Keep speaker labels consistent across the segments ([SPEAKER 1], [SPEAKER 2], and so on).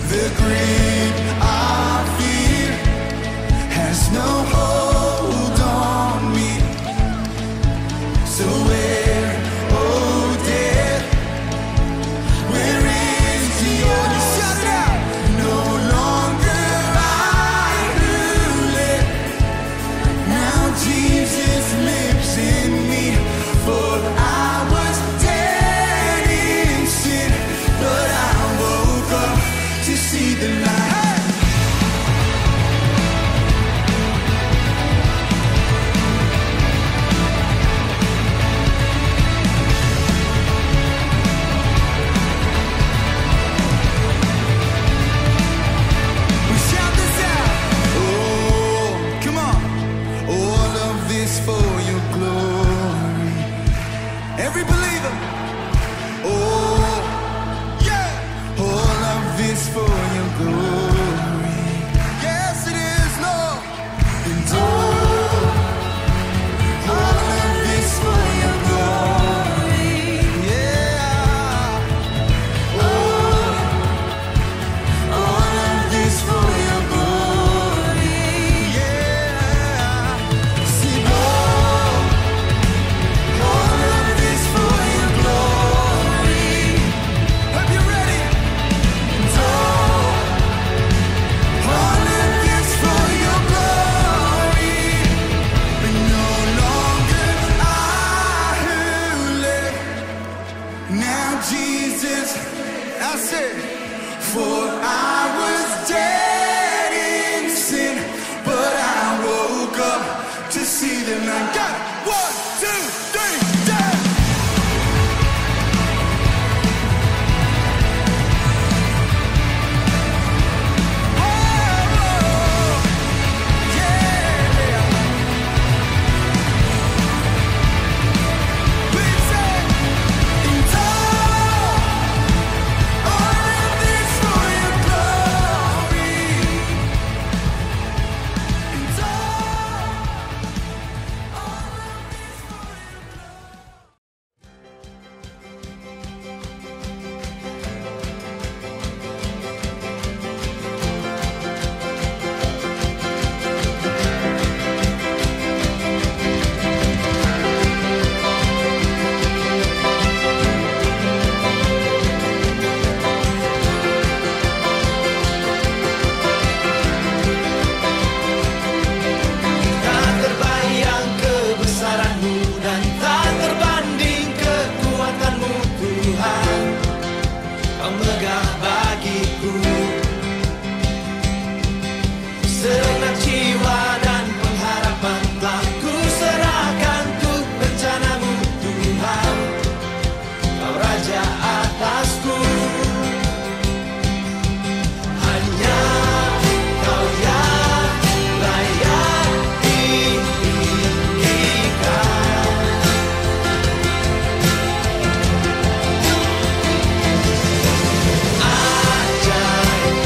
[SPEAKER 1] The grip I fear has no hold on me. So where, oh death, where is your shout it out? No longer I who live. Now Jesus lives in me. For I was dead in sin, but I woke up to see the light. We shout this out. Oh, come on. All of this for your glory. Every believer. Oh, yeah. All of this for your glory. Yes, it is, Lord. And all of this for your glory. Yeah. All of this for your glory. Yeah. See, Lord, all of this for your glory. Hope you're ready. And all of this for your glory. But no longer I who live. Now Jesus, I said, for I was dead in sin, but I woke up to see the light. Got it. 1, 2, 3, dead.
[SPEAKER 2] Tak terbayang kebesaran-Mu dan tak terbanding kekuatan-Mu, Tuhan. Kau megah bagiku segenap jiwa dan pengharapan telah ku serahkan untuk rencana-Mu, Tuhan. Kau Raja atasku, hanya Kau yang layak ditinggikan. Ajaib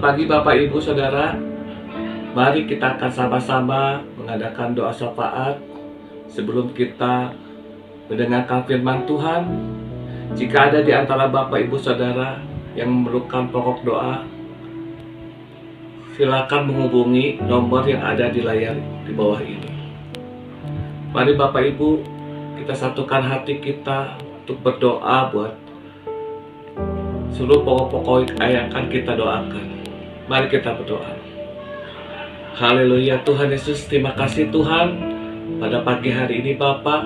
[SPEAKER 3] Selamat pagi Bapak Ibu Saudara. Mari kita akan sama-sama mengadakan doa syafaat sebelum kita mendengarkan firman Tuhan. Jika ada di antara Bapak Ibu Saudara yang memerlukan pokok doa, silakan menghubungi nomor yang ada di layar di bawah ini. Mari Bapak Ibu, kita satukan hati kita untuk berdoa buat seluruh pokok-pokok yang akan kita doakan. Mari kita berdoa. Haleluya Tuhan Yesus, terima kasih Tuhan. Pada pagi hari ini Bapa,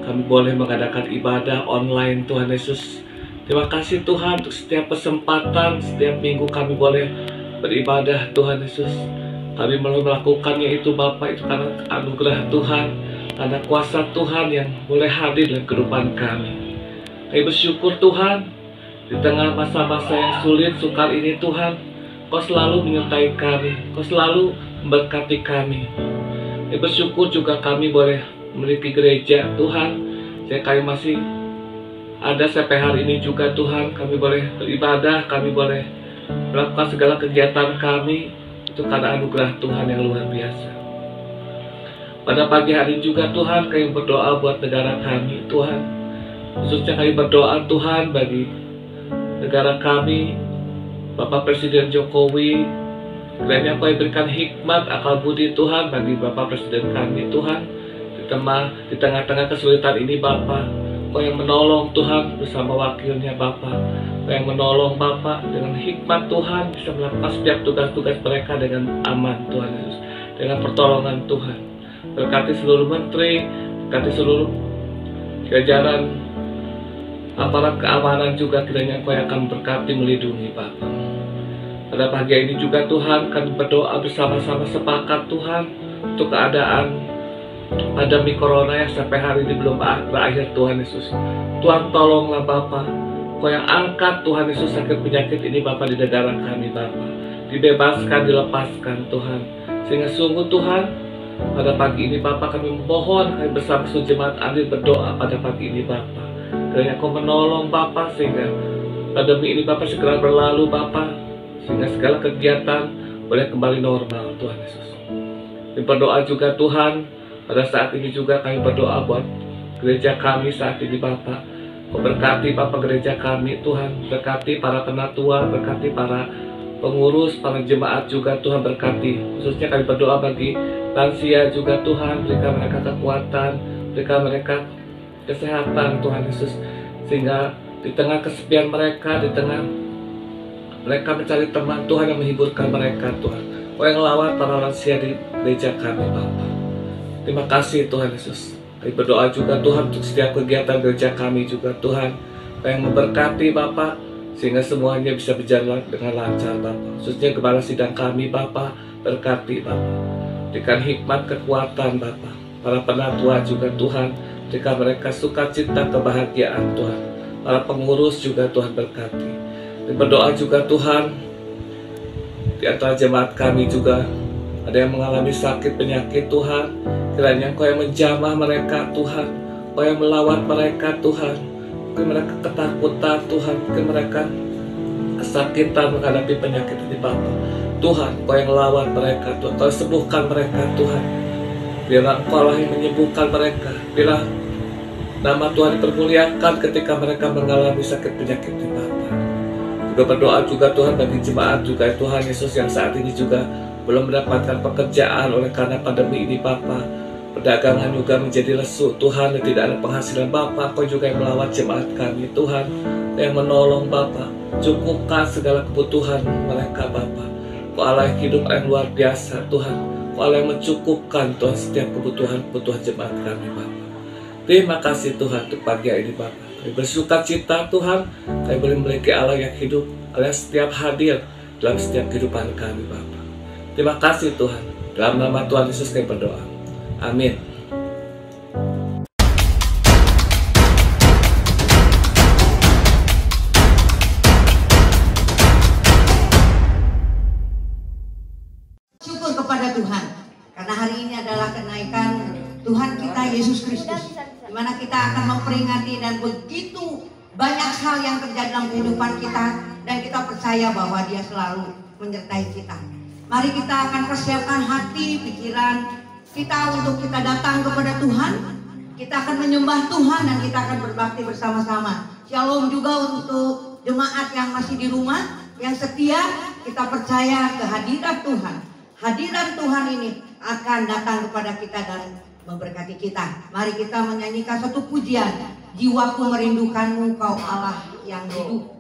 [SPEAKER 3] kami boleh mengadakan ibadah online Tuhan Yesus. Terima kasih Tuhan untuk setiap kesempatan, setiap minggu kami boleh beribadah Tuhan Yesus. Kami boleh melakukannya itu Bapa, itu karena anugerah Tuhan, karena kuasa Tuhan yang boleh hadir dalam kehidupan kami. Kami bersyukur Tuhan, di tengah masa-masa yang sulit, sukar ini Tuhan, Kau selalu menyertai kami, Kau selalu memberkati kami. Kami bersyukur juga kami boleh memiliki gereja Tuhan, sehingga kami masih ada sampai hari ini juga Tuhan. Kami boleh beribadah, kami boleh melakukan segala kegiatan kami, itu karena anugerah Tuhan yang luar biasa. Pada pagi hari juga Tuhan, kami berdoa buat negara kami Tuhan. Khususnya kami berdoa Tuhan bagi negara kami, Bapak Presiden Jokowi. Kiranya Kau berikan hikmat, akal budi Tuhan bagi Bapak Presiden kami Tuhan. Di tengah-tengah kesulitan ini Bapak, Kau yang menolong Tuhan bersama wakilnya Bapak. Kau yang menolong Bapak dengan hikmat Tuhan, bisa melakukan setiap tugas-tugas mereka dengan aman Tuhan Yesus, dengan pertolongan Tuhan. Berkati seluruh menteri, berkati seluruh jajaran aparat keamanan juga, kiranya Kau yang akan berkati melindungi Bapa. Pada pagi ini juga Tuhan, kami berdoa bersama-sama sepakat Tuhan untuk keadaan pandemi corona yang sampai hari ini belum berakhir Tuhan Yesus. Tuhan tolonglah Bapa, Kau yang angkat Tuhan Yesus sakit penyakit ini Bapa di negara kami Bapa. Dibebaskan, dilepaskan Tuhan. Sehingga sungguh Tuhan, pada pagi ini Bapa kami memohon, kami bersama seluruh jemaat Adil berdoa pada pagi ini Bapa. Kiranya Kau menolong Bapa sehingga pandemi ini Bapa segera berlalu Bapa, sehingga segala kegiatan boleh kembali normal Tuhan Yesus. Kami berdoa juga Tuhan, pada saat ini juga kami berdoa buat gereja kami saat ini Bapa. Kau berkati Bapa gereja kami Tuhan, berkati para penatua, berkati para pengurus, para jemaat juga Tuhan berkati. Khususnya kami berdoa bagi lansia juga Tuhan, berikan mereka kekuatan, berikan mereka kesehatan Tuhan Yesus, sehingga di tengah kesepian mereka, di tengah mereka mencari teman Tuhan yang menghiburkan mereka Tuhan. Kau yang lawat para lansia di gereja kami Bapa. Terima kasih Tuhan Yesus. Kami berdoa juga Tuhan untuk setiap kegiatan gereja kami juga Tuhan, Kau yang memberkati Bapa, sehingga semuanya bisa berjalan dengan lancar Bapa. Khususnya gembala sidang kami Bapa, berkati Bapa, berikan hikmat kekuatan Bapa. Para penatua juga Tuhan, jika mereka sukacita kebahagiaan Tuhan. Para pengurus juga Tuhan berkati. Dan berdoa juga Tuhan, di antara jemaat kami juga ada yang mengalami sakit penyakit Tuhan. Kiranya Kau yang menjamah mereka Tuhan, Kau yang melawat mereka Tuhan. Mungkin mereka ketakutan Tuhan, mungkin mereka kesakitan menghadapi penyakit ini Bapa. Tuhan, Kau yang lawat mereka Tuhan, Kau sembuhkan mereka Tuhan. Biarlah Kau yang menyembuhkan mereka. Biarlah nama Tuhan dipermuliakan ketika mereka mengalami sakit penyakit ini Bapa. Juga berdoa juga Tuhan bagi jemaat juga Tuhan Yesus yang saat ini juga belum mendapatkan pekerjaan oleh karena pandemi ini Bapa. Perdagangan juga menjadi lesu Tuhan, dan tidak ada penghasilan Bapa. Kau juga yang melawat jemaat kami Tuhan, yang menolong Bapa. Cukupkan segala kebutuhan mereka Bapa. Kau Allah yang hidup yang luar biasa Tuhan. Kau Allah yang mencukupkan Tuhan setiap kebutuhan jemaat kami Bapa. Terima kasih Tuhan untuk pagi ini Bapa. Kami bersuka cita Tuhan, kami boleh memiliki Allah yang hidup, Allah yang setiap hadir dalam setiap kehidupan kami Bapa. Terima kasih Tuhan. Dalam nama Tuhan Yesus kami berdoa. Amin.
[SPEAKER 4] Syukur kepada Tuhan, karena hari ini adalah kenaikan Tuhan kita Yesus Kristus, di mana kita akan memperingati dan begitu banyak hal yang terjadi dalam kehidupan kita, dan kita percaya bahwa Dia selalu menyertai kita. Mari kita akan persiapkan hati, pikiran kita untuk kita datang kepada Tuhan. Kita akan menyembah Tuhan dan kita akan berbakti bersama-sama. Shalom juga untuk jemaat yang masih di rumah, yang setia. Kita percaya kehadiran Tuhan. Hadiran Tuhan ini akan datang kepada kita dan memberkati kita. Mari kita menyanyikan satu pujian. Jiwaku merindukanmu, Kau Allah yang hidup.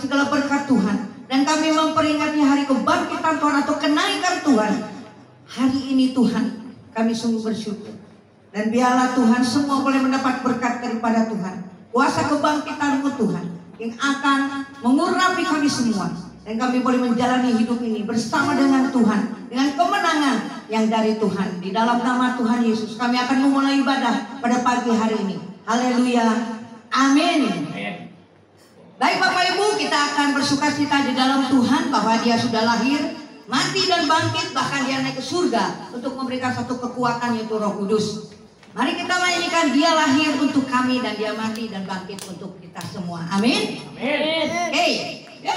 [SPEAKER 4] segala berkat Tuhan. Dan kami memperingati hari kebangkitan Tuhan atau kenaikan Tuhan. Hari ini Tuhan, kami sungguh bersyukur. Dan biarlah Tuhan semua boleh mendapat berkat daripada Tuhan. Kuasa kebangkitan-Mu Tuhan yang akan mengurapi kami semua. Dan kami boleh menjalani hidup ini bersama dengan Tuhan. Dengan kemenangan yang dari Tuhan. Di dalam nama Tuhan Yesus kami akan memulai ibadah pada pagi hari ini. Haleluya. Amin. Baik Bapak Ibu, kita akan bersukacita di dalam Tuhan bahwa Dia sudah lahir, mati dan bangkit, bahkan Dia naik ke surga untuk memberikan satu kekuatan yaitu Roh Kudus. Mari kita menyanyikan Dia lahir untuk kami dan Dia mati dan bangkit untuk kita semua. Amin.
[SPEAKER 2] Amin.
[SPEAKER 4] Oke, yo.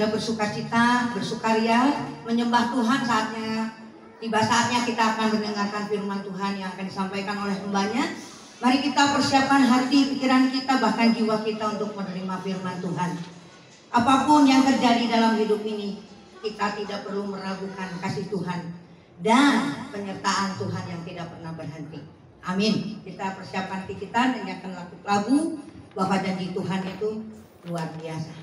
[SPEAKER 4] sudah bersukacita, bersukaria, menyembah Tuhan, tiba saatnya kita akan mendengarkan firman Tuhan yang akan disampaikan oleh hambanya. Mari kita persiapkan hati, pikiran kita, bahkan jiwa kita untuk menerima firman Tuhan. Apapun yang terjadi dalam hidup ini, kita tidak perlu meragukan kasih Tuhan. dan penyertaan Tuhan yang tidak pernah berhenti. Amin. Kita persiapkan hati kita, nyanyikan lagu bahwa janji Tuhan itu luar biasa.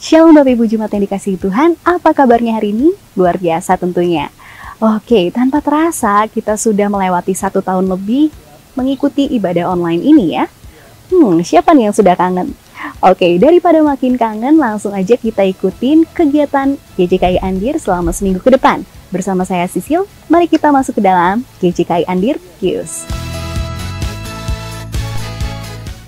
[SPEAKER 5] Shalom Bapak Ibu Jemaat yang dikasihi Tuhan, apa kabarnya hari ini? Luar biasa tentunya. Oke, tanpa terasa kita sudah melewati 1 tahun lebih mengikuti ibadah online ini ya. Siapa nih yang sudah kangen? Oke, daripada makin kangen, langsung aja kita ikutin kegiatan GJKI Andir selama seminggu ke depan. Bersama saya Sisil, mari kita masuk ke dalam GJKI Andir Kius.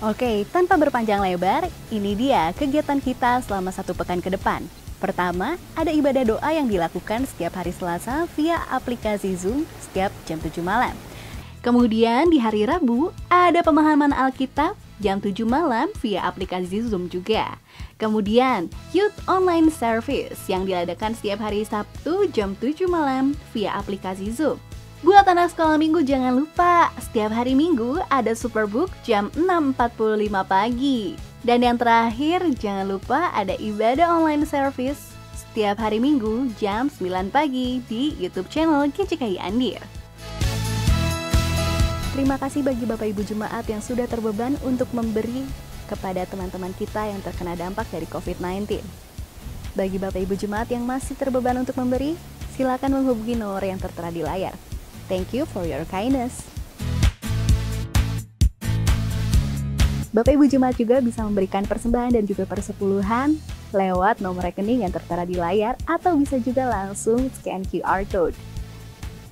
[SPEAKER 5] Oke, tanpa berpanjang lebar, ini dia kegiatan kita selama 1 pekan ke depan. Pertama, ada ibadah doa yang dilakukan setiap hari Selasa via aplikasi Zoom setiap jam 7 malam. Kemudian di hari Rabu, ada pemahaman Alkitab jam 7 malam via aplikasi Zoom juga. Kemudian, Youth Online Service yang diadakan setiap hari Sabtu jam 7 malam via aplikasi Zoom. Buat anak sekolah minggu jangan lupa, setiap hari Minggu ada Superbook jam 6.45 pagi. Dan yang terakhir, jangan lupa ada ibadah online service setiap hari Minggu jam 9 pagi di YouTube channel GJKI Andir. Terima kasih bagi Bapak Ibu Jemaat yang sudah terbeban untuk memberi kepada teman-teman kita yang terkena dampak dari COVID-19. Bagi Bapak Ibu Jemaat yang masih terbeban untuk memberi, silakan menghubungi nomor yang tertera di layar. Thank you for your kindness. Bapak Ibu Jemaat juga bisa memberikan persembahan dan juga persepuluhan lewat nomor rekening yang tertera di layar atau bisa juga langsung scan QR code.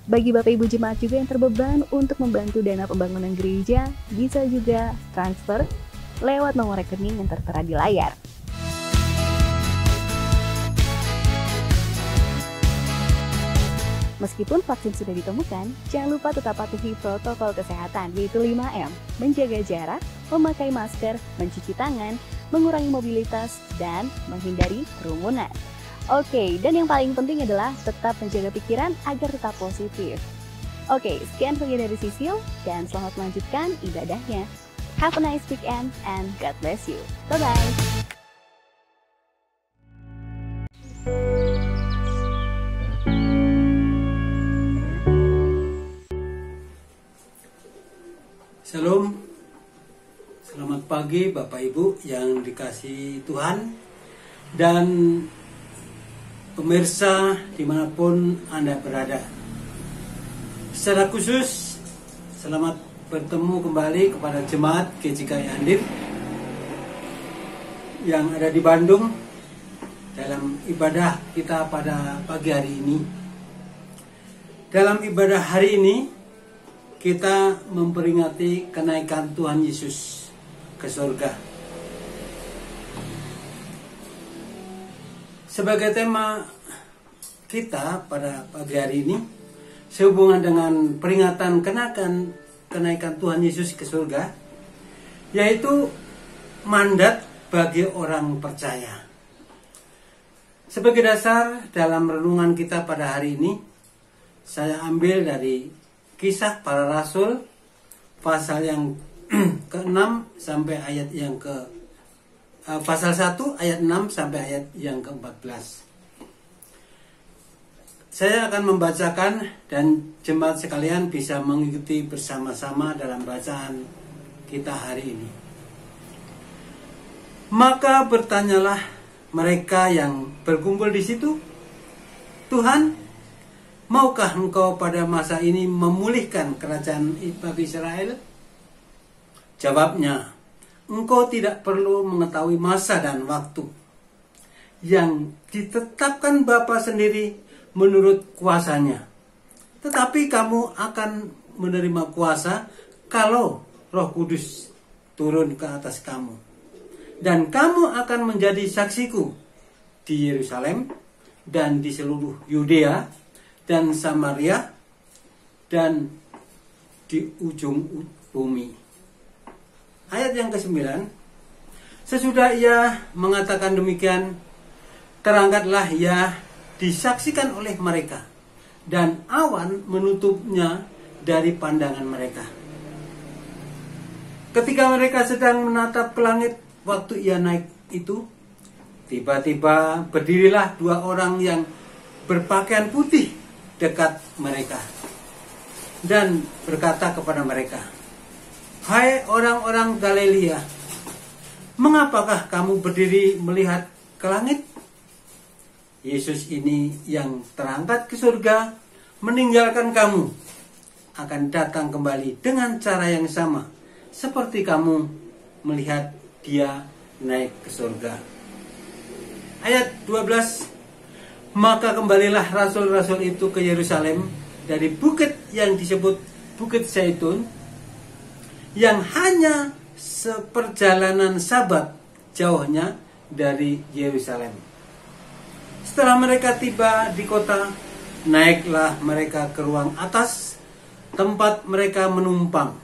[SPEAKER 5] Bagi Bapak Ibu Jemaat juga yang terbeban untuk membantu dana pembangunan gereja, bisa juga transfer lewat nomor rekening yang tertera di layar. Meskipun vaksin sudah ditemukan, jangan lupa tetap patuhi protokol kesehatan, yaitu 5M, menjaga jarak, memakai masker, mencuci tangan, mengurangi mobilitas, dan menghindari kerumunan. Oke, dan yang paling penting adalah tetap menjaga pikiran agar tetap positif. Oke, sekian video dari Sisil, dan selamat melanjutkan ibadahnya. Have a nice weekend, and God bless you. Bye-bye.
[SPEAKER 6] Shalom, selamat pagi Bapak Ibu yang dikasihi Tuhan dan pemirsa dimanapun Anda berada. Secara khusus, selamat bertemu kembali kepada jemaat GJKI Andir yang ada di Bandung dalam ibadah kita pada pagi hari ini. Dalam ibadah hari ini, kita memperingati kenaikan Tuhan Yesus ke surga. Sebagai tema kita pada pagi hari ini, sehubungan dengan peringatan kenaikan Tuhan Yesus ke surga, yaitu mandat bagi orang percaya. Sebagai dasar dalam renungan kita pada hari ini, saya ambil dari Kisah Para Rasul pasal yang ke-6 sampai ayat yang pasal 1 ayat 6 sampai ayat yang ke-14. Saya akan membacakan dan jemaat sekalian bisa mengikuti bersama-sama dalam bacaan kita hari ini. Maka bertanyalah mereka yang berkumpul di situ, "Tuhan, maukah engkau pada masa ini memulihkan kerajaan bagi Israel?" Jawabnya, "Engkau tidak perlu mengetahui masa dan waktu yang ditetapkan Bapa sendiri menurut kuasanya. Tetapi kamu akan menerima kuasa kalau Roh Kudus turun ke atas kamu. Dan kamu akan menjadi saksiku di Yerusalem dan di seluruh Yudea dan Samaria, dan di ujung bumi." Ayat yang ke-9, sesudah ia mengatakan demikian, terangkatlah ia disaksikan oleh mereka, dan awan menutupnya dari pandangan mereka. Ketika mereka sedang menatap ke langit waktu ia naik itu, tiba-tiba berdirilah dua orang yang berpakaian putih dekat mereka dan berkata kepada mereka, "Hai orang-orang Galilea, mengapakah kamu berdiri melihat ke langit? Yesus ini yang terangkat ke surga meninggalkan kamu akan datang kembali dengan cara yang sama seperti kamu melihat dia naik ke surga." Ayat 12, maka kembalilah rasul-rasul itu ke Yerusalem dari bukit yang disebut Bukit Zaitun, yang hanya seperjalanan Sabat jauhnya dari Yerusalem. Setelah mereka tiba di kota, naiklah mereka ke ruang atas, tempat mereka menumpang.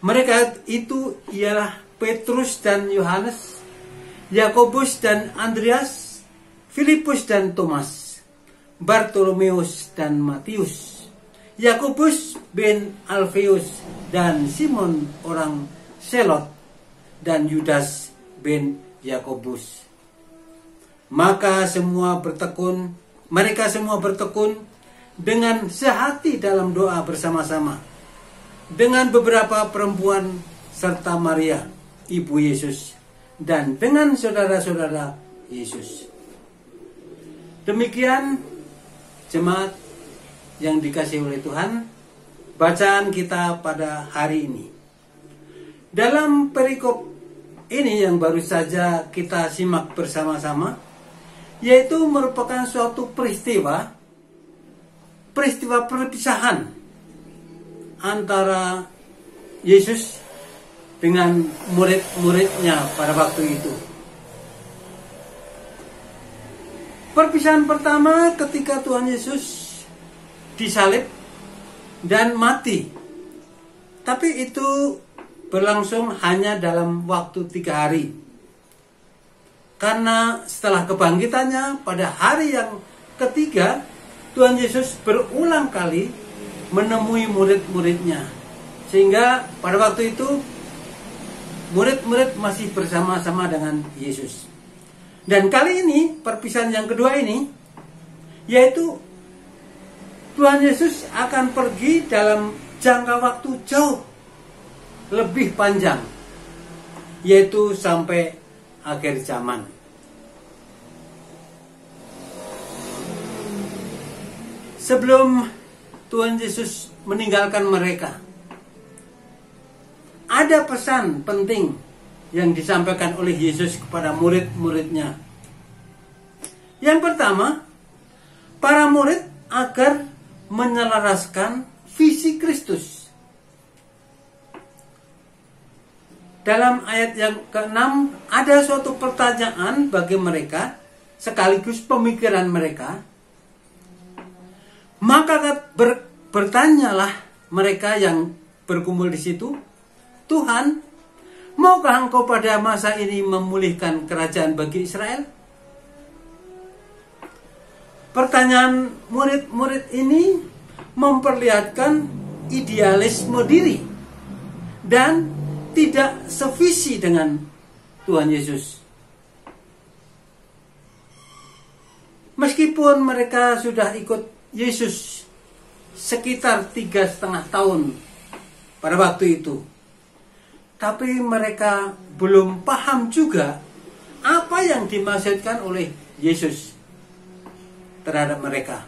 [SPEAKER 6] Mereka itu ialah Petrus dan Yohanes, Yakobus dan Andreas, Filipus dan Thomas, Bartolomeus dan Matius, Yakobus bin Alfeus dan Simon orang Selot, dan Yudas bin Yakobus. Mereka semua bertekun dengan sehati dalam doa bersama-sama dengan beberapa perempuan serta Maria, ibu Yesus, dan dengan saudara-saudara Yesus. Demikian jemaat yang dikasihi oleh Tuhan, bacaan kita pada hari ini. Dalam perikop ini yang baru saja kita simak bersama-sama, yaitu merupakan suatu peristiwa perpisahan antara Yesus dengan murid-muridnya pada waktu itu. Perpisahan pertama ketika Tuhan Yesus disalib dan mati. Tapi itu berlangsung hanya dalam waktu 3 hari. Karena setelah kebangkitannya pada hari yang ketiga, Tuhan Yesus berulang kali menemui murid-muridnya. Sehingga pada waktu itu murid-murid masih bersama-sama dengan Yesus. Dan kali ini, perpisahan yang kedua ini, yaitu Tuhan Yesus akan pergi dalam jangka waktu jauh lebih panjang, yaitu sampai akhir zaman. Sebelum Tuhan Yesus meninggalkan mereka, ada pesan penting yang disampaikan oleh Yesus kepada murid-muridnya. Yang pertama, para murid agar menyelaraskan visi Kristus. Dalam ayat yang ke-6 ada suatu pertanyaan bagi mereka, sekaligus pemikiran mereka. Maka bertanyalah mereka yang berkumpul di situ, Tuhan, maukah engkau pada masa ini memulihkan kerajaan bagi Israel? Pertanyaan murid-murid ini memperlihatkan idealisme diri dan tidak sevisi dengan Tuhan Yesus. Meskipun mereka sudah ikut Yesus sekitar 3,5 tahun pada waktu itu, tapi mereka belum paham juga apa yang dimaksudkan oleh Yesus terhadap mereka.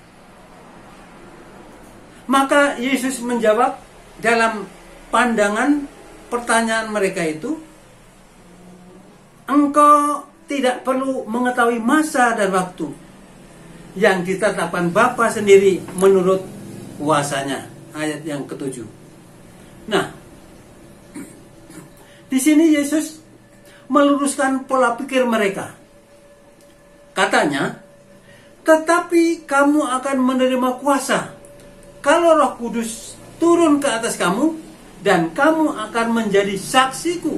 [SPEAKER 6] Maka Yesus menjawab dalam pandangan pertanyaan mereka itu, engkau tidak perlu mengetahui masa dan waktu yang ditetapkan Bapa sendiri menurut kuasanya. Ayat yang ke-7. Nah, di sini Yesus meluruskan pola pikir mereka. Katanya, tetapi kamu akan menerima kuasa kalau Roh Kudus turun ke atas kamu, dan kamu akan menjadi saksiku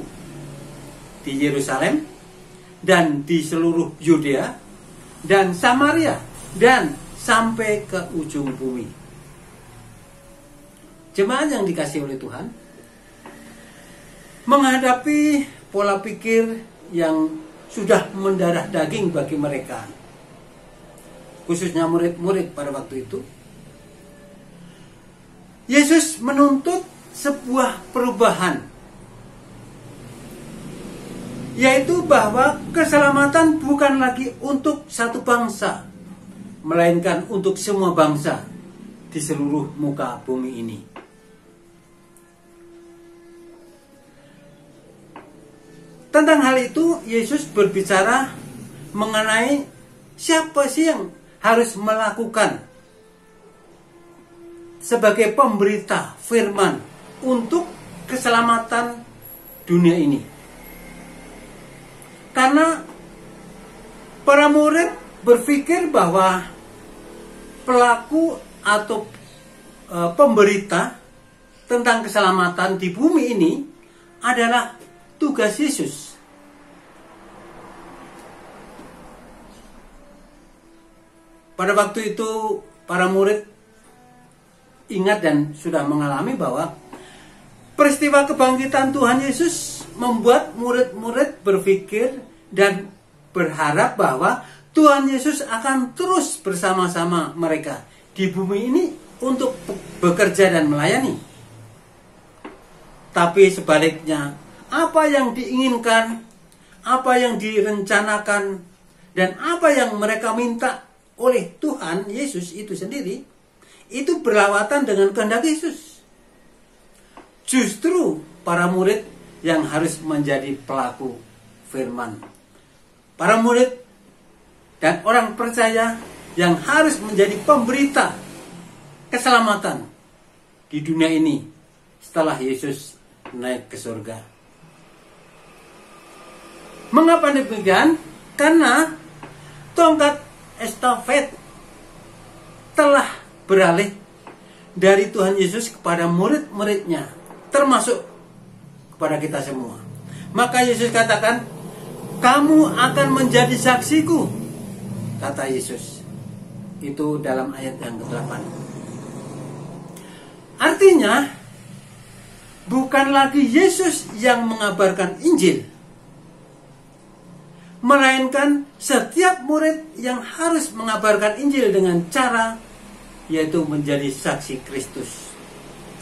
[SPEAKER 6] di Yerusalem dan di seluruh Yudea dan Samaria dan sampai ke ujung bumi. Jemaat yang dikasihi oleh Tuhan, menghadapi pola pikir yang sudah mendarah daging bagi mereka, khususnya murid-murid pada waktu itu, Yesus menuntut sebuah perubahan, yaitu bahwa keselamatan bukan lagi untuk satu bangsa, melainkan untuk semua bangsa di seluruh muka bumi ini. Tentang hal itu, Yesus berbicara mengenai siapa sih yang harus melakukan sebagai pemberita firman untuk keselamatan dunia ini. Karena para murid berpikir bahwa pelaku atau pemberita tentang keselamatan di bumi ini adalah tugas Yesus. Pada waktu itu para murid ingat dan sudah mengalami bahwa peristiwa kebangkitan Tuhan Yesus membuat murid-murid berpikir dan berharap bahwa Tuhan Yesus akan terus bersama-sama mereka di bumi ini untuk bekerja dan melayani. Tapi sebaliknya, apa yang diinginkan, apa yang direncanakan, dan apa yang mereka minta oleh Tuhan Yesus itu sendiri, itu berlawanan dengan kehendak Yesus. Justru para murid yang harus menjadi pelaku firman. Para murid dan orang percaya yang harus menjadi pemberita keselamatan di dunia ini setelah Yesus naik ke surga. Mengapa demikian? Karena tongkat estafet telah beralih dari Tuhan Yesus kepada murid-muridnya, termasuk kepada kita semua. Maka Yesus katakan, kamu akan menjadi saksiku, kata Yesus. Itu dalam ayat yang ke-8. Artinya, bukan lagi Yesus yang mengabarkan Injil, melainkan setiap murid yang harus mengabarkan Injil dengan cara, yaitu menjadi saksi Kristus.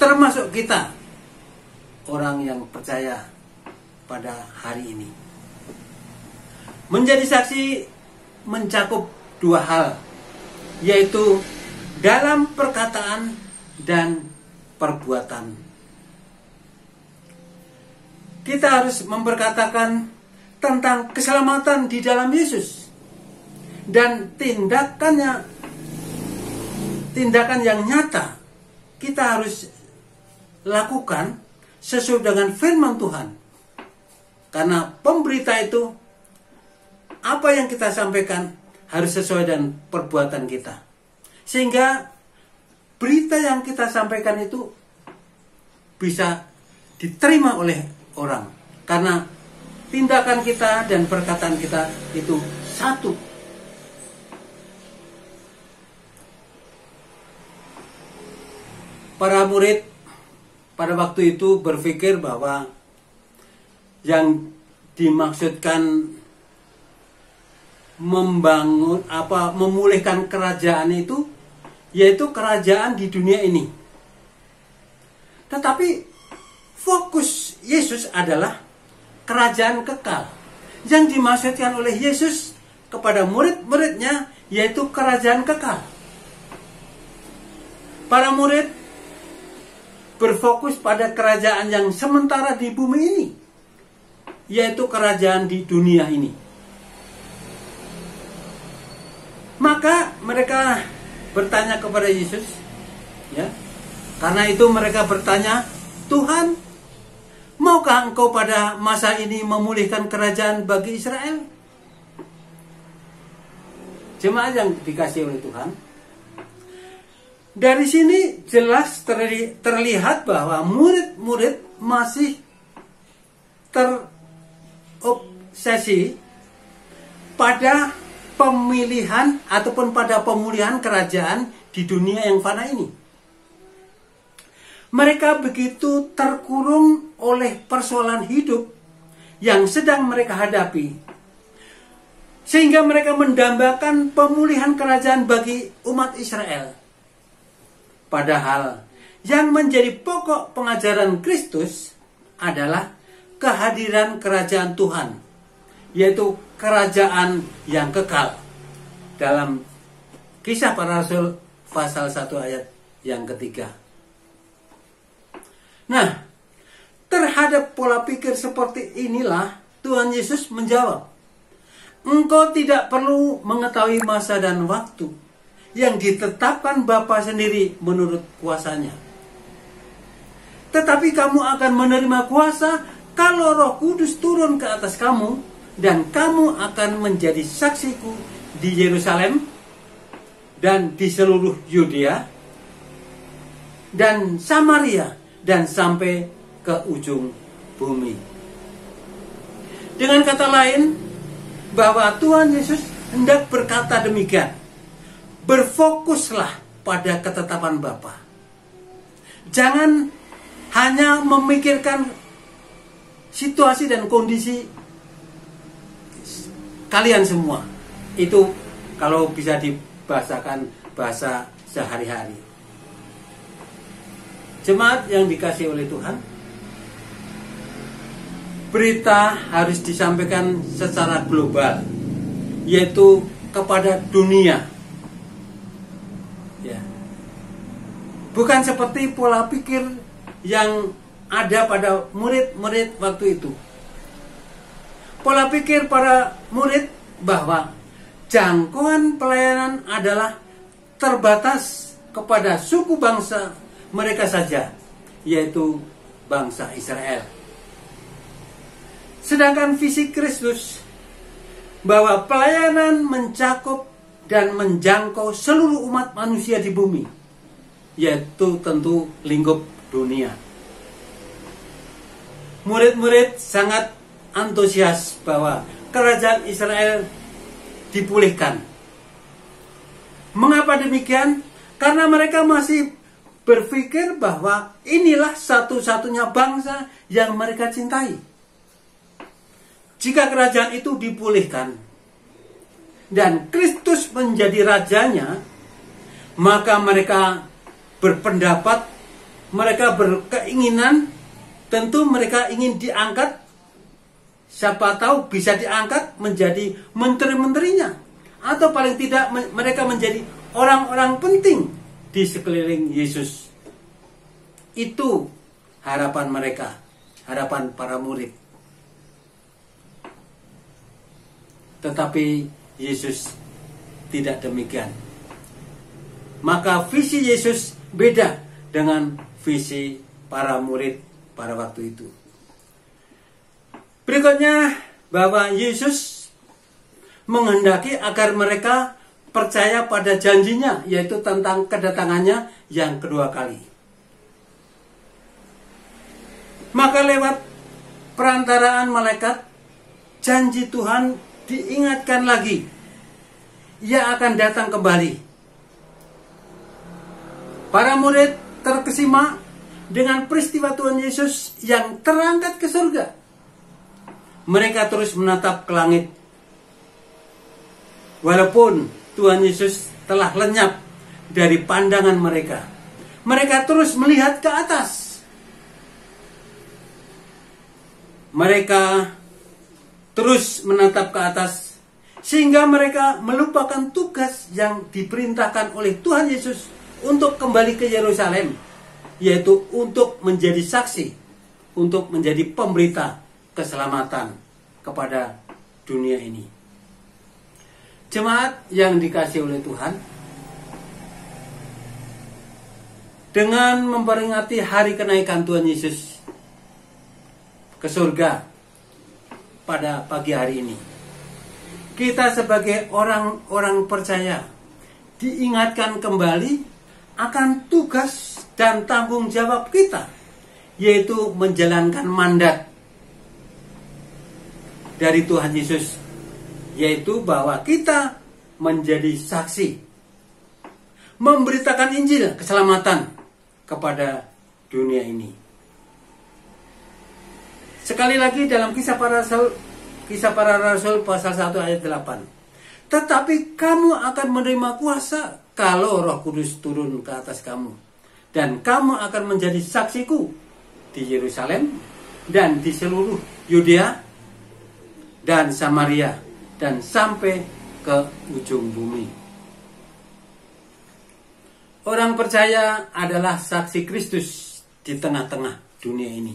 [SPEAKER 6] Termasuk kita, orang yang percaya pada hari ini. Menjadi saksi mencakup dua hal, yaitu dalam perkataan dan perbuatan. Kita harus memperkatakan tentang keselamatan di dalam Yesus, dan tindakan yang nyata kita harus lakukan sesuai dengan firman Tuhan. Karena pemberita itu, apa yang kita sampaikan harus sesuai dengan perbuatan kita, sehingga berita yang kita sampaikan itu bisa diterima oleh orang, karena tindakan kita dan perkataan kita itu satu. Para murid pada waktu itu berpikir bahwa yang dimaksudkan memulihkan kerajaan itu, yaitu kerajaan di dunia ini. Tetapi fokus Yesus adalah kerajaan kekal. Yang dimaksudkan oleh Yesus kepada murid-muridnya, yaitu kerajaan kekal. Para murid berfokus pada kerajaan yang sementara di bumi ini, yaitu kerajaan di dunia ini. Maka mereka bertanya kepada Yesus, ya. Karena itu mereka bertanya, Tuhan, maukah engkau pada masa ini memulihkan kerajaan bagi Israel? Jemaat yang dikasihi oleh Tuhan, dari sini jelas terlihat bahwa murid-murid masih terobsesi pada pemilihan ataupun pada pemulihan kerajaan di dunia yang fana ini. Mereka begitu terkurung oleh persoalan hidup yang sedang mereka hadapi, sehingga mereka mendambakan pemulihan kerajaan bagi umat Israel. Padahal yang menjadi pokok pengajaran Kristus adalah kehadiran kerajaan Tuhan, yaitu kerajaan yang kekal. Dalam Kisah Para Rasul pasal 1 ayat yang ketiga. Nah, terhadap pola pikir seperti inilah Tuhan Yesus menjawab, engkau tidak perlu mengetahui masa dan waktu yang ditetapkan Bapa sendiri menurut kuasanya. Tetapi kamu akan menerima kuasa kalau Roh Kudus turun ke atas kamu, dan kamu akan menjadi saksiku di Yerusalem dan di seluruh Yudea dan Samaria dan sampai ke ujung bumi. Dengan kata lain, bahwa Tuhan Yesus hendak berkata demikian, berfokuslah pada ketetapan Bapa. Jangan hanya memikirkan situasi dan kondisi kalian semua. Itu kalau bisa dibahasakan bahasa sehari-hari. Jemaat yang dikasihi oleh Tuhan, berita harus disampaikan secara global, yaitu kepada dunia. Ya. Bukan seperti pola pikir yang ada pada murid-murid waktu itu. Pola pikir para murid bahwa jangkauan pelayanan adalah terbatas kepada suku bangsa mereka saja, yaitu bangsa Israel. Sedangkan visi Kristus bahwa pelayanan mencakup dan menjangkau seluruh umat manusia di bumi, yaitu tentu lingkup dunia. Murid-murid sangat antusias bahwa kerajaan Israel dipulihkan. Mengapa demikian? Karena mereka masih berpikir bahwa inilah satu-satunya bangsa yang mereka cintai. Jika kerajaan itu dipulihkan dan Kristus menjadi rajanya, maka mereka berpendapat, mereka berkeinginan, tentu mereka ingin diangkat. Siapa tahu bisa diangkat menjadi menteri-menterinya, atau paling tidak mereka menjadi orang-orang penting di sekeliling Yesus. Itu harapan mereka, harapan para murid. Tetapi Yesus tidak demikian. Maka visi Yesus beda dengan visi para murid pada waktu itu. Berikutnya, bahwa Yesus menghendaki agar mereka percaya pada janjinya, yaitu tentang kedatangannya yang kedua kali. Maka lewat perantaraan malaikat, janji Tuhan diingatkan lagi. Ia akan datang kembali. Para murid terkesima dengan peristiwa Tuhan Yesus yang terangkat ke surga. Mereka terus menatap ke langit. Walaupun Tuhan Yesus telah lenyap dari pandangan mereka, mereka terus melihat ke atas. Mereka terus menatap ke atas, sehingga mereka melupakan tugas yang diperintahkan oleh Tuhan Yesus untuk kembali ke Yerusalem, yaitu untuk menjadi saksi, untuk menjadi pemberita keselamatan kepada dunia ini. Jemaat yang dikasihi oleh Tuhan, dengan memperingati hari kenaikan Tuhan Yesus ke surga pada pagi hari ini, kita sebagai orang-orang percaya diingatkan kembali akan tugas dan tanggung jawab kita, yaitu menjalankan mandat dari Tuhan Yesus, yaitu bahwa kita menjadi saksi, memberitakan Injil keselamatan kepada dunia ini. Sekali lagi dalam Kisah Para Rasul pasal 1 ayat 8. Tetapi kamu akan menerima kuasa kalau Roh Kudus turun ke atas kamu, dan kamu akan menjadi saksiku di Yerusalem dan di seluruh Yudea dan Samaria dan sampai ke ujung bumi. Orang percaya adalah saksi Kristus di tengah-tengah dunia ini.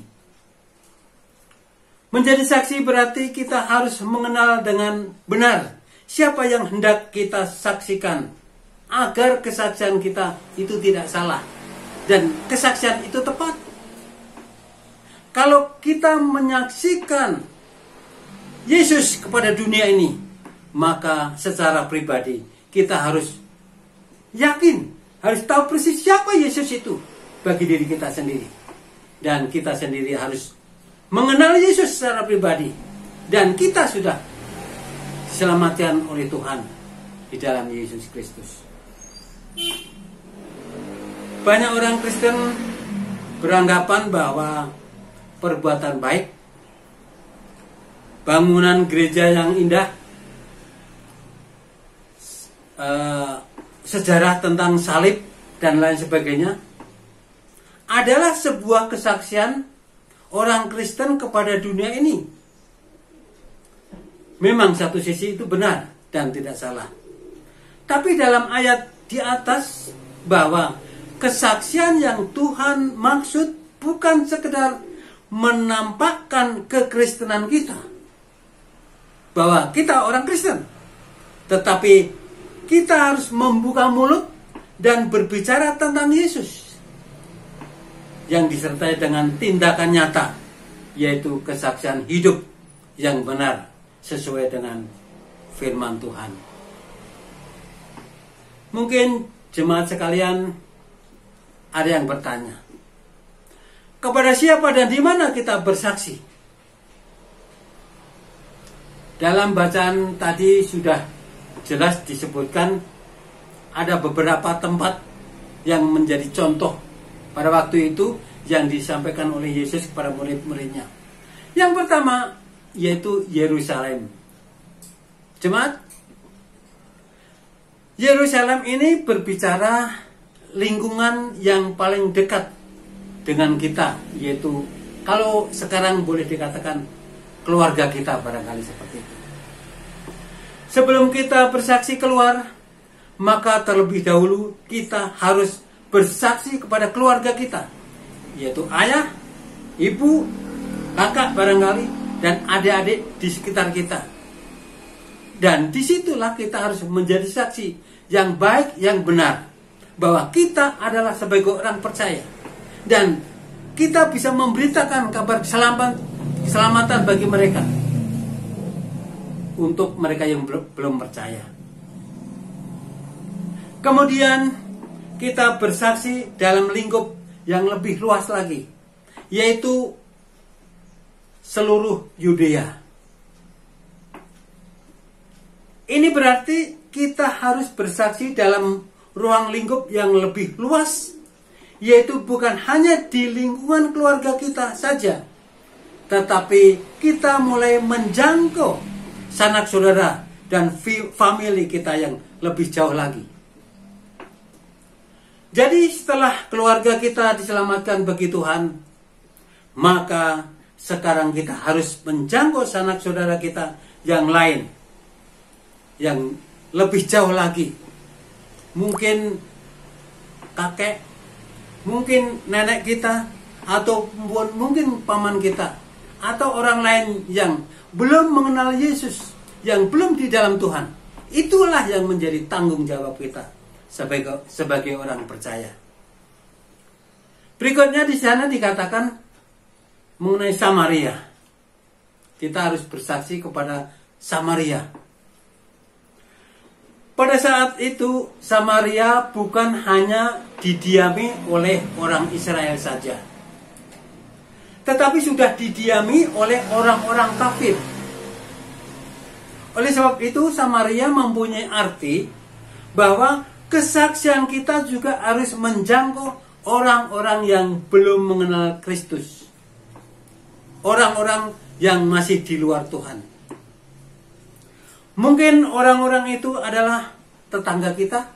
[SPEAKER 6] Menjadi saksi berarti kita harus mengenal dengan benar siapa yang hendak kita saksikan, agar kesaksian kita itu tidak salah dan kesaksian itu tepat. Kalau kita menyaksikan Yesus kepada dunia ini, maka secara pribadi kita harus yakin, harus tahu persis siapa Yesus itu bagi diri kita sendiri. Dan kita sendiri harus mengenal Yesus secara pribadi, dan kita sudah diselamatkan oleh Tuhan di dalam Yesus Kristus. Banyak orang Kristen beranggapan bahwa perbuatan baik, bangunan gereja yang indah, sejarah tentang salib dan lain sebagainya adalah sebuah kesaksian orang Kristen kepada dunia ini. Memang satu sisi itu benar dan tidak salah. Tapi dalam ayat di atas bahwa kesaksian yang Tuhan maksud bukan sekedar menampakkan kekristenan kita, bahwa kita orang Kristen, tetapi kita harus membuka mulut dan berbicara tentang Yesus yang disertai dengan tindakan nyata, yaitu kesaksian hidup yang benar sesuai dengan firman Tuhan. Mungkin jemaat sekalian ada yang bertanya, kepada siapa dan di mana kita bersaksi? Dalam bacaan tadi sudah jelas disebutkan ada beberapa tempat yang menjadi contoh pada waktu itu yang disampaikan oleh Yesus kepada murid-muridnya. Yang pertama yaitu Yerusalem. Jemaat, Yerusalem ini berbicara lingkungan yang paling dekat dengan kita, yaitu kalau sekarang boleh dikatakan keluarga kita, barangkali seperti itu. Sebelum kita bersaksi keluar, maka terlebih dahulu kita harus bersaksi kepada keluarga kita, yaitu ayah, ibu, kakak barangkali, dan adik-adik di sekitar kita. Dan disitulah kita harus menjadi saksi yang baik, yang benar, bahwa kita adalah sebagai orang percaya. Dan kita bisa memberitakan kabar keselamatan bagi mereka, untuk mereka yang belum percaya. Kemudian kita bersaksi dalam lingkup yang lebih luas lagi, yaitu seluruh Yudea. Ini berarti kita harus bersaksi dalam ruang lingkup yang lebih luas, yaitu bukan hanya di lingkungan keluarga kita saja, tetapi kita mulai menjangkau sanak saudara dan famili kita yang lebih jauh lagi. Jadi setelah keluarga kita diselamatkan bagi Tuhan, maka sekarang kita harus menjangkau sanak saudara kita yang lain, yang lebih jauh lagi. Mungkin kakek, mungkin nenek kita, atau mungkin paman kita, atau orang lain yang belum mengenal Yesus, yang belum di dalam Tuhan. Itulah yang menjadi tanggung jawab kita sebagai orang percaya. Berikutnya di sana dikatakan mengenai Samaria. Kita harus bersaksi kepada Samaria. Pada saat itu Samaria bukan hanya didiami oleh orang Israel saja, tetapi sudah didiami oleh orang-orang kafir. Oleh sebab itu Samaria mempunyai arti bahwa kesaksian kita juga harus menjangkau orang-orang yang belum mengenal Kristus, orang-orang yang masih di luar Tuhan. Mungkin orang-orang itu adalah tetangga kita,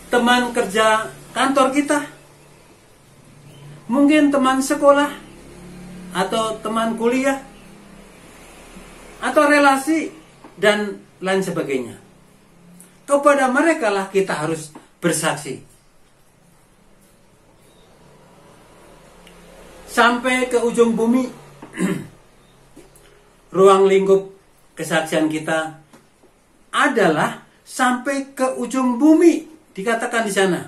[SPEAKER 6] teman kerja kantor kita, mungkin teman sekolah, atau teman kuliah, atau relasi, dan lain sebagainya. Kepada mereka lah kita harus bersaksi. Sampai ke ujung bumi, ruang lingkup kesaksian kita adalah sampai ke ujung bumi, dikatakan di sana.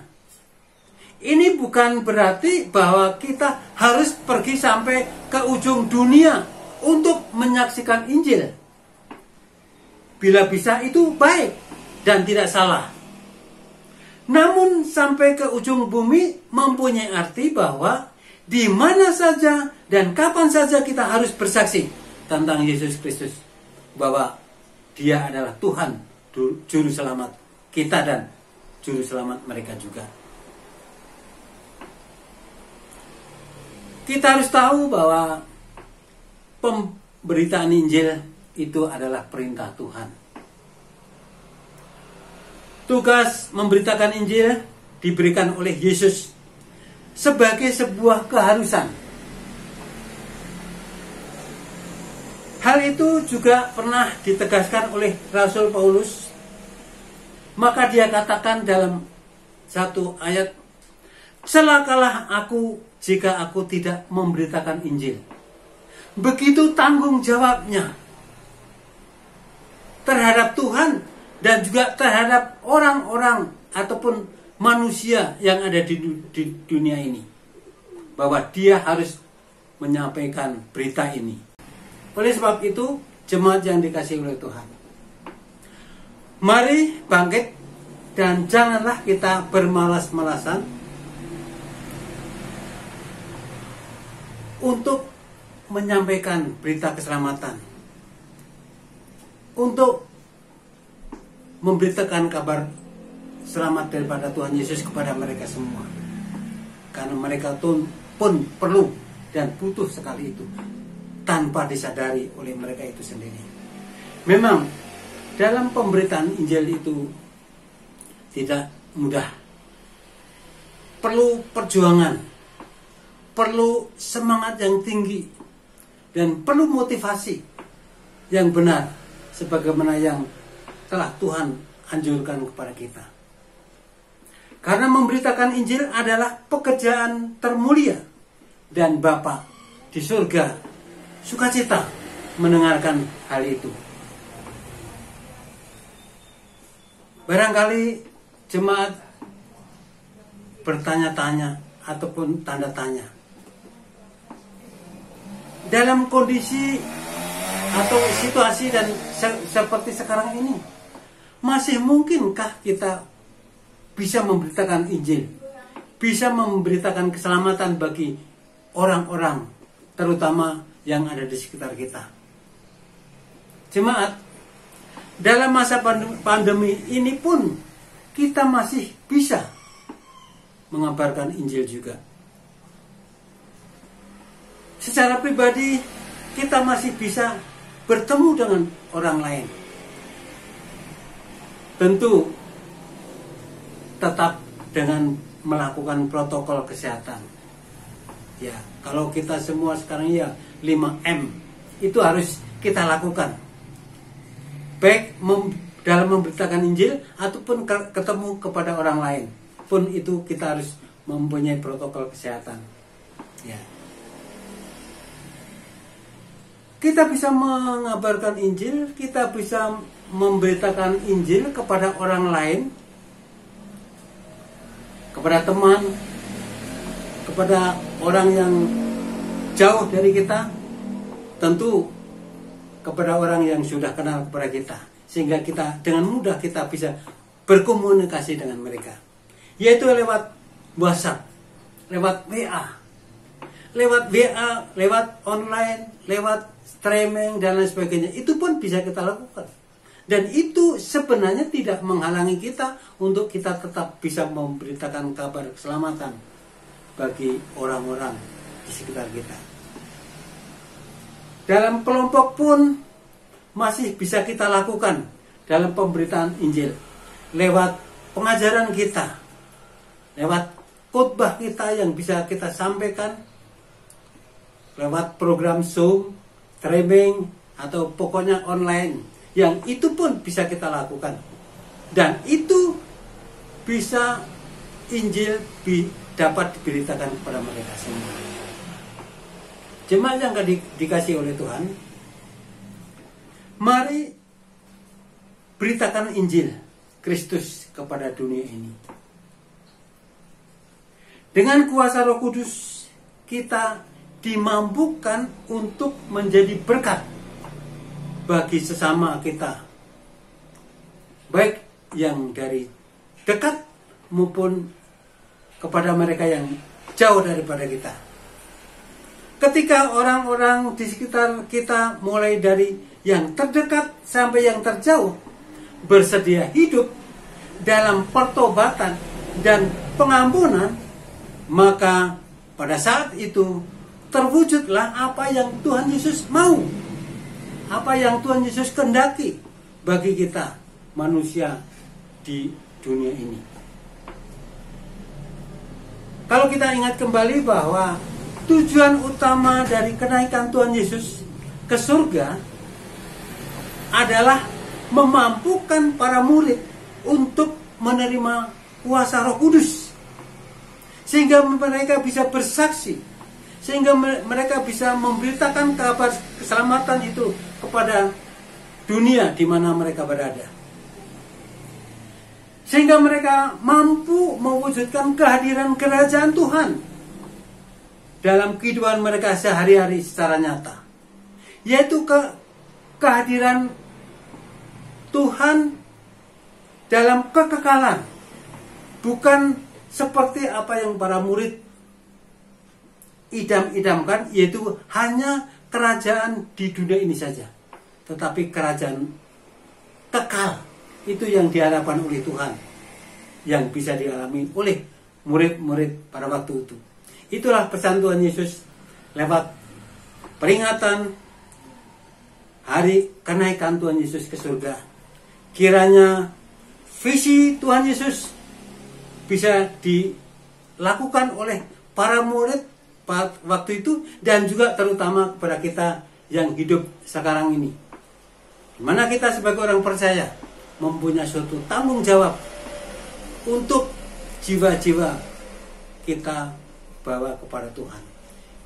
[SPEAKER 6] Ini bukan berarti bahwa kita harus pergi sampai ke ujung dunia untuk menyaksikan Injil. Bila bisa itu baik dan tidak salah. Namun sampai ke ujung bumi mempunyai arti bahwa di mana saja dan kapan saja kita harus bersaksi tentang Yesus Kristus, bahwa Dia adalah Tuhan, Juru Selamat kita dan Juru Selamat mereka juga. Kita harus tahu bahwa pemberitaan Injil itu adalah perintah Tuhan. Tugas memberitakan Injil diberikan oleh Yesus sebagai sebuah keharusan. Hal itu juga pernah ditegaskan oleh Rasul Paulus. Maka dia katakan dalam satu ayat, celakalah aku jika aku tidak memberitakan Injil. Begitu tanggung jawabnya terhadap Tuhan dan juga terhadap orang-orang ataupun manusia yang ada di dunia ini, bahwa dia harus menyampaikan berita ini. Oleh sebab itu, jemaat yang dikasihi oleh Tuhan, mari bangkit dan janganlah kita bermalas-malasan untuk menyampaikan berita keselamatan, untuk memberitakan kabar selamat daripada Tuhan Yesus kepada mereka semua. Karena mereka pun perlu dan butuh sekali itu, tanpa disadari oleh mereka itu sendiri. Memang dalam pemberitaan Injil itu tidak mudah, perlu perjuangan, perlu semangat yang tinggi, dan perlu motivasi yang benar, sebagaimana yang telah Tuhan anjurkan kepada kita. Karena memberitakan Injil adalah pekerjaan termulia, dan Bapa di surga sukacita mendengarkan hal itu. Barangkali jemaat bertanya-tanya ataupun tanda tanya, dalam kondisi atau situasi dan seperti sekarang ini, masih mungkinkah kita bisa memberitakan Injil, bisa memberitakan keselamatan bagi orang-orang, terutama yang ada di sekitar kita? Jemaat, dalam masa pandemi ini pun kita masih bisa mengabarkan Injil juga. Secara pribadi kita masih bisa bertemu dengan orang lain. Tentu tetap dengan melakukan protokol kesehatan. Ya, kalau kita semua sekarang ya 5M itu harus kita lakukan. Baik dalam memberitakan Injil ataupun ketemu kepada orang lain, pun itu kita harus mempunyai protokol kesehatan. Ya. Kita bisa mengabarkan Injil, kita bisa memberitakan Injil kepada orang lain, kepada teman, kepada orang yang jauh dari kita, tentu kepada orang yang sudah kenal kepada kita, sehingga kita dengan mudah kita bisa berkomunikasi dengan mereka, yaitu lewat WhatsApp, lewat WA, lewat online, lewat streaming dan lain sebagainya. Itu pun bisa kita lakukan, dan itu sebenarnya tidak menghalangi kita untuk kita tetap bisa memberitakan kabar keselamatan bagi orang-orang di sekitar kita. Dalam kelompok pun masih bisa kita lakukan dalam pemberitaan Injil, lewat pengajaran kita, lewat khotbah kita yang bisa kita sampaikan, lewat program Zoom, streaming, atau pokoknya online, yang itu pun bisa kita lakukan. Dan itu bisa Injil dapat diberitakan kepada mereka semua. Jemaat yang dikasihi oleh Tuhan, mari beritakan Injil Kristus kepada dunia ini. Dengan kuasa Roh Kudus kita dimampukan untuk menjadi berkat bagi sesama kita, baik yang dari dekat maupun kepada mereka yang jauh daripada kita. Ketika orang-orang di sekitar kita, mulai dari yang terdekat sampai yang terjauh, bersedia hidup dalam pertobatan dan pengampunan, maka pada saat itu terwujudlah apa yang Tuhan Yesus mau, apa yang Tuhan Yesus kehendaki bagi kita manusia di dunia ini. Kalau kita ingat kembali bahwa tujuan utama dari kenaikan Tuhan Yesus ke surga adalah memampukan para murid untuk menerima kuasa Roh Kudus, sehingga mereka bisa bersaksi, sehingga mereka bisa memberitakan kabar keselamatan itu kepada dunia di mana mereka berada, sehingga mereka mampu mewujudkan kehadiran kerajaan Tuhan dalam kehidupan mereka sehari-hari secara nyata, yaitu kehadiran Tuhan dalam kekekalan, bukan seperti apa yang para murid idam-idamkan, yaitu hanya kerajaan di dunia ini saja, tetapi kerajaan kekal. Itu yang diharapkan oleh Tuhan, yang bisa dialami oleh murid-murid pada waktu itu. Itulah pesan Tuhan Yesus lewat peringatan hari kenaikan Tuhan Yesus ke surga. Kiranya visi Tuhan Yesus bisa dilakukan oleh para murid pada waktu itu, dan juga terutama kepada kita yang hidup sekarang ini, dimana kita sebagai orang percaya mempunyai suatu tanggung jawab untuk jiwa-jiwa kita bawa kepada Tuhan.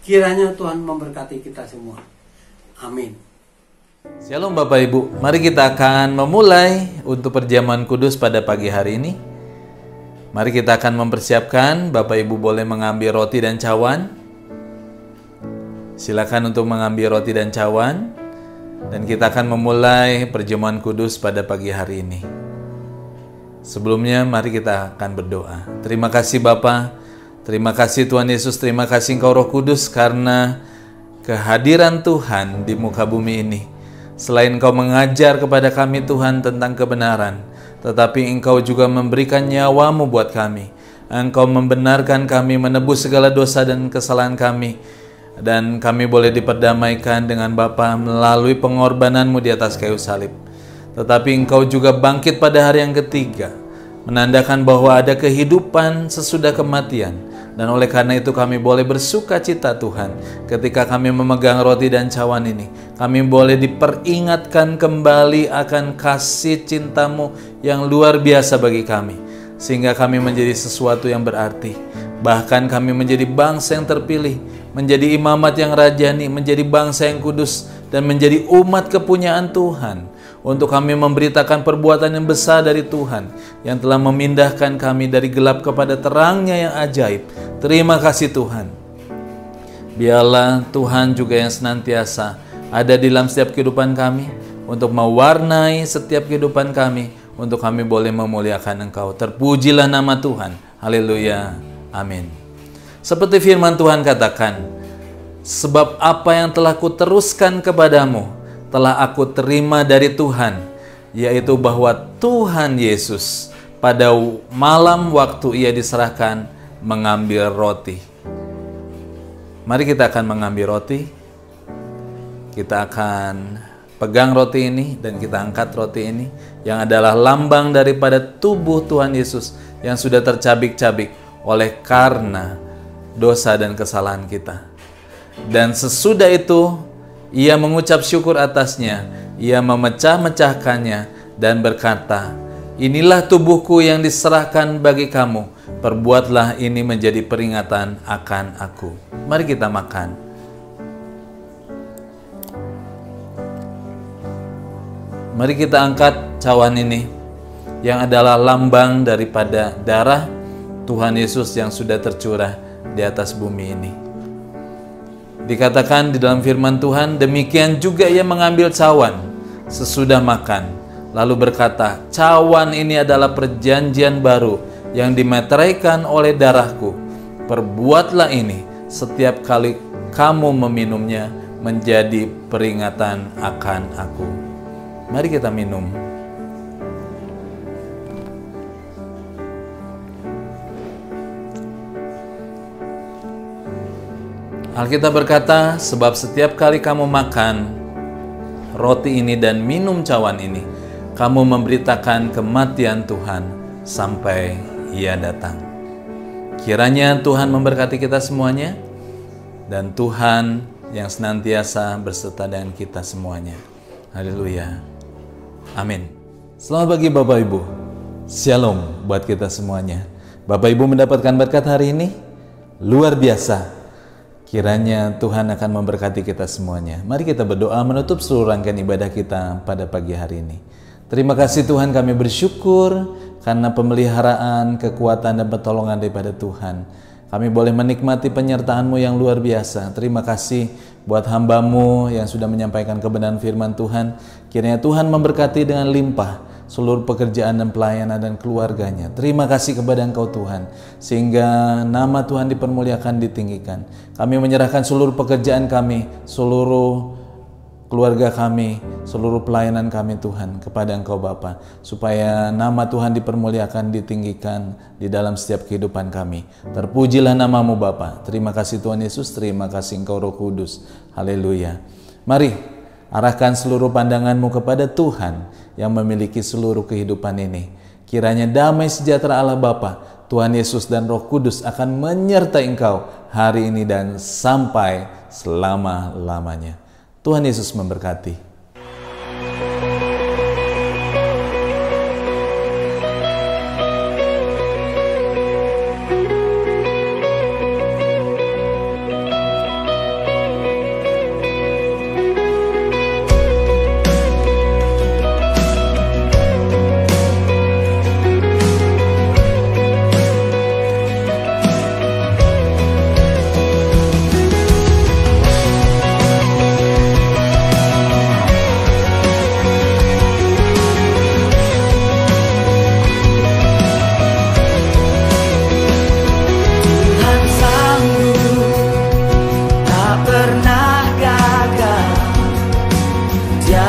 [SPEAKER 6] Kiranya Tuhan memberkati kita semua. Amin.
[SPEAKER 7] Shalom Bapak Ibu, mari kita akan memulai untuk perjamuan kudus pada pagi hari ini. Mari kita akan mempersiapkan. Bapak Ibu boleh mengambil roti dan cawan. Silakan untuk mengambil roti dan cawan. Dan kita akan memulai perjamuan kudus pada pagi hari ini. Sebelumnya mari kita akan berdoa. Terima kasih Bapa, terima kasih Tuhan Yesus, terima kasih Engkau Roh Kudus karena kehadiran Tuhan di muka bumi ini. Selain Engkau mengajar kepada kami Tuhan tentang kebenaran, tetapi Engkau juga memberikan nyawa-Mu buat kami. Engkau membenarkan kami, menebus segala dosa dan kesalahan kami. Dan kami boleh diperdamaikan dengan Bapa melalui pengorbanan-Mu di atas kayu salib. Tetapi Engkau juga bangkit pada hari yang ketiga, menandakan bahwa ada kehidupan sesudah kematian. Dan oleh karena itu kami boleh bersuka cita Tuhan ketika kami memegang roti dan cawan ini. Kami boleh diperingatkan kembali akan kasih cinta-Mu yang luar biasa bagi kami, sehingga kami menjadi sesuatu yang berarti. Bahkan kami menjadi bangsa yang terpilih, menjadi imamat yang rajani, menjadi bangsa yang kudus, dan menjadi umat kepunyaan Tuhan, untuk kami memberitakan perbuatan yang besar dari Tuhan yang telah memindahkan kami dari gelap kepada terang-Nya yang ajaib. Terima kasih Tuhan. Biarlah Tuhan juga yang senantiasa ada di dalam setiap kehidupan kami, untuk mewarnai setiap kehidupan kami, untuk kami boleh memuliakan Engkau. Terpujilah nama Tuhan. Haleluya. Amin. Seperti firman Tuhan katakan, sebab apa yang telah kuteruskan kepadamu telah aku terima dari Tuhan, yaitu bahwa Tuhan Yesus pada malam waktu Ia diserahkan mengambil roti. Mari kita akan mengambil roti. Kita akan pegang roti ini dan kita angkat roti ini, yang adalah lambang daripada tubuh Tuhan Yesus yang sudah tercabik-cabik oleh karena dosa dan kesalahan kita. Dan sesudah itu Ia mengucap syukur atasnya, Ia memecah-mecahkannya dan berkata, inilah tubuhku yang diserahkan bagi kamu, perbuatlah ini menjadi peringatan akan aku. Mari kita makan. Mari kita angkat cawan ini, yang adalah lambang daripada darah Tuhan Yesus yang sudah tercurah di atas bumi ini. Dikatakan di dalam firman Tuhan, demikian juga Ia mengambil cawan sesudah makan, lalu berkata, cawan ini adalah perjanjian baru yang dimeteraikan oleh darahku. Perbuatlah ini setiap kali kamu meminumnya menjadi peringatan akan aku. Mari kita minum. Alkitab berkata, sebab setiap kali kamu makan roti ini dan minum cawan ini, kamu memberitakan kematian Tuhan sampai Ia datang. Kiranya Tuhan memberkati kita semuanya, dan Tuhan yang senantiasa berserta dengan kita semuanya. Haleluya. Amin. Selamat pagi Bapak Ibu. Shalom buat kita semuanya. Bapak Ibu mendapatkan berkat hari ini? luar biasa. Kiranya Tuhan akan memberkati kita semuanya. Mari kita berdoa menutup seluruh rangkaian ibadah kita pada pagi hari ini. Terima kasih Tuhan, kami bersyukur karena pemeliharaan, kekuatan, dan pertolongan daripada Tuhan. Kami boleh menikmati penyertaan-Mu yang luar biasa. Terima kasih buat hamba-Mu yang sudah menyampaikan kebenaran firman Tuhan. Kiranya Tuhan memberkati dengan limpah seluruh pekerjaan dan pelayanan dan keluarganya. Terima kasih kepada Engkau Tuhan, sehingga nama Tuhan dipermuliakan, ditinggikan. Kami menyerahkan seluruh pekerjaan kami, seluruh keluarga kami, seluruh pelayanan kami Tuhan kepada Engkau Bapa, supaya nama Tuhan dipermuliakan, ditinggikan di dalam setiap kehidupan kami. Terpujilah nama-Mu Bapa. Terima kasih Tuhan Yesus, terima kasih Engkau Roh Kudus. Haleluya. Mari arahkan seluruh pandangan-Mu kepada Tuhan yang memiliki seluruh kehidupan ini. Kiranya damai sejahtera Allah Bapa, Tuhan Yesus dan Roh Kudus akan menyertai engkau hari ini dan sampai selama-lamanya. Tuhan Yesus memberkati.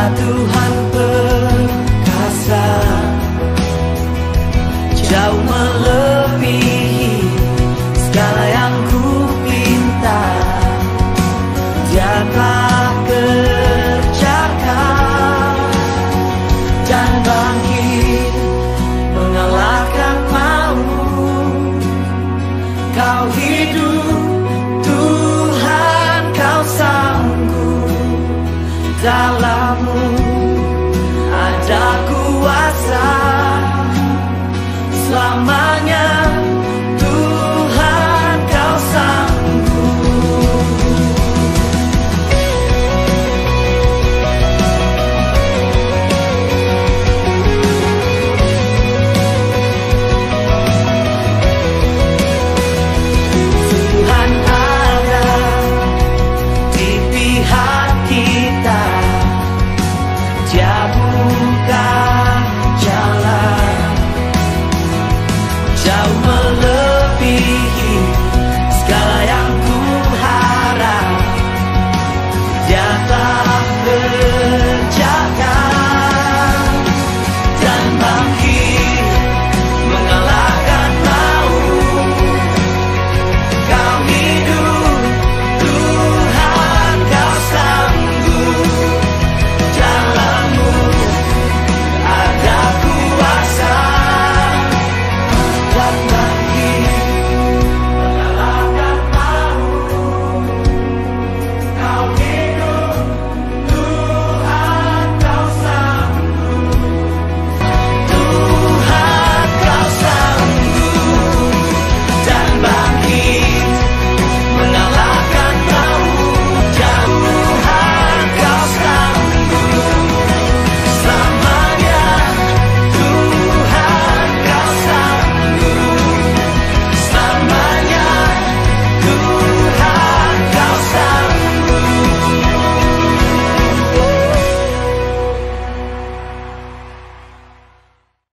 [SPEAKER 2] Tuhan perkasa, jauh melebihi segala yang ku pinta. Dia telah kerjakan dan bangkit mengalahkan maut. Kau hidup Tuhan, kau sanggup dalam